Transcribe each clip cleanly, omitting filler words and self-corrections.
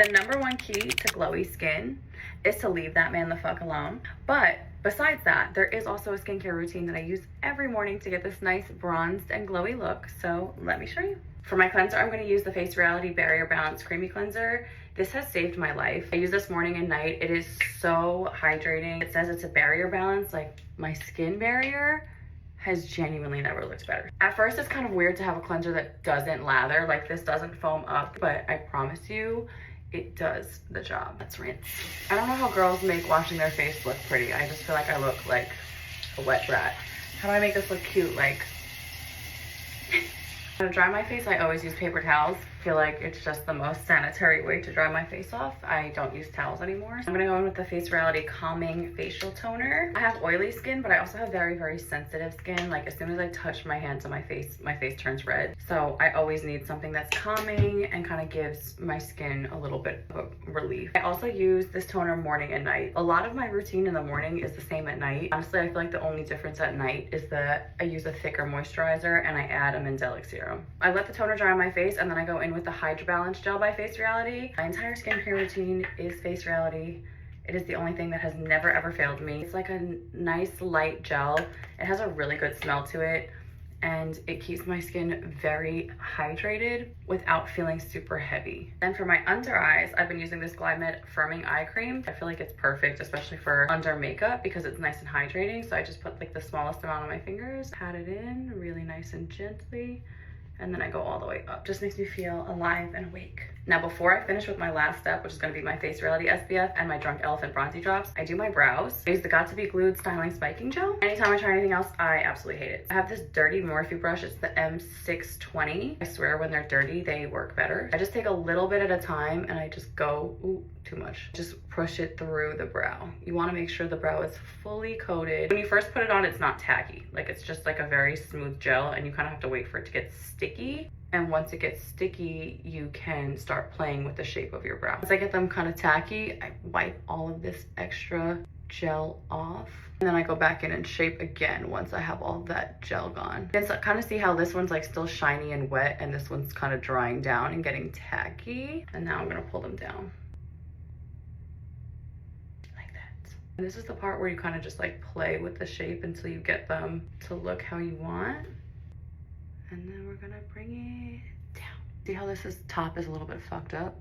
The number one key to glowy skin is to leave that man the fuck alone. But besides that, there is also a skincare routine that I use every morning to get this nice bronzed and glowy look. So let me show you. For my cleanser, I'm going to use the Face Reality Barrier Balance Creamy Cleanser. This has saved my life. I use this morning and night. It is so hydrating. It says it's a barrier balance, like my skin barrier has genuinely never looked better. At first, it's kind of weird to have a cleanser that doesn't lather, like this doesn't foam up, but I promise you, it does the job. Let's rinse. I don't know how girls make washing their face look pretty. I just feel like I look like a wet rat. How do I make this look cute? Like, to dry my face, I always use paper towels. I feel like it's just the most sanitary way to dry my face off. I don't use towels anymore. I'm gonna go in with the Face Reality Calming Facial Toner. I have oily skin, but I also have very, very sensitive skin. Like as soon as I touch my hand to my face turns red. So I always need something that's calming and kind of gives my skin a little bit of a relief. I also use this toner morning and night. A lot of my routine in the morning is the same at night. Honestly, I feel like the only difference at night is that I use a thicker moisturizer and I add a mandelic serum. I let the toner dry on my face and then I go in with the Hydra Balance Gel by Face Reality. My entire skincare routine is Face Reality. It is the only thing that has never ever failed me. It's like a nice light gel. It has a really good smell to it and it keeps my skin very hydrated without feeling super heavy. Then for my under eyes, I've been using this Glymed Firming Eye Cream. I feel like it's perfect, especially for under makeup because it's nice and hydrating. So I just put like the smallest amount on my fingers, pat it in really nice and gently, and then I go all the way up. Just makes me feel alive and awake. Now, before I finish with my last step, which is gonna be my Face Reality SPF and my Drunk Elephant Bronzy Drops, I do my brows. I use the Got To Be Glued Styling Spiking Gel. Anytime I try anything else, I absolutely hate it. I have this dirty Morphe brush. It's the M620. I swear when they're dirty, they work better. I just take a little bit at a time and I just go, ooh, too much. Just push it through the brow. You wanna make sure the brow is fully coated. When you first put it on, it's not tacky. Like it's just like a very smooth gel and you kind of have to wait for it to get sticky. And once it gets sticky, you can start playing with the shape of your brow. Once I get them kind of tacky, I wipe all of this extra gel off. And then I go back in and shape again once I have all that gel gone. You can kind of see how this one's like still shiny and wet and this one's kind of drying down and getting tacky. And now I'm gonna pull them down. Like that. And this is the part where you kind of just like play with the shape until you get them to look how you want. And then we're gonna bring it down. See how top is a little bit fucked up?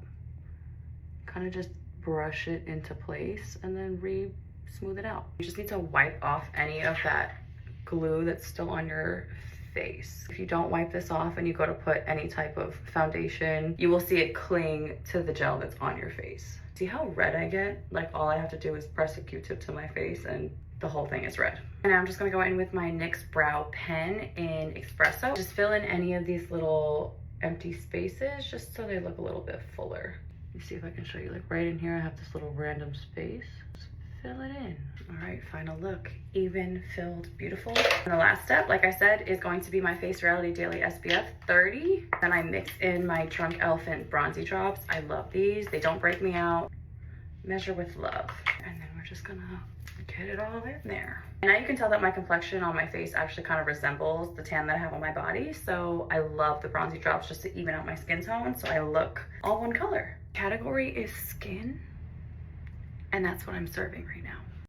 Kind of just brush it into place and then smooth it out. You just need to wipe off any of that glue that's still on your face. If you don't wipe this off and you go to put any type of foundation, you will see it cling to the gel that's on your face. See how red I get? Like all I have to do is press a Q-tip to my face and the whole thing is red. And now I'm just gonna go in with my NYX Brow Pen in Espresso. Just fill in any of these little empty spaces just so they look a little bit fuller. Let me see if I can show you, like right in here, I have this little random space. Just fill it in. All right, final look. Even, filled, beautiful. And the last step, like I said, is going to be my Face Reality Daily SPF 30. Then I mix in my Drunk Elephant Bronzy Drops. I love these. They don't break me out. Measure with love. And then we're just gonna get it all in there. And now you can tell that my complexion on my face actually kind of resembles the tan that I have on my body. So I love the bronzy drops just to even out my skin tone. So I look all one color. Category is skin. And that's what I'm serving right now.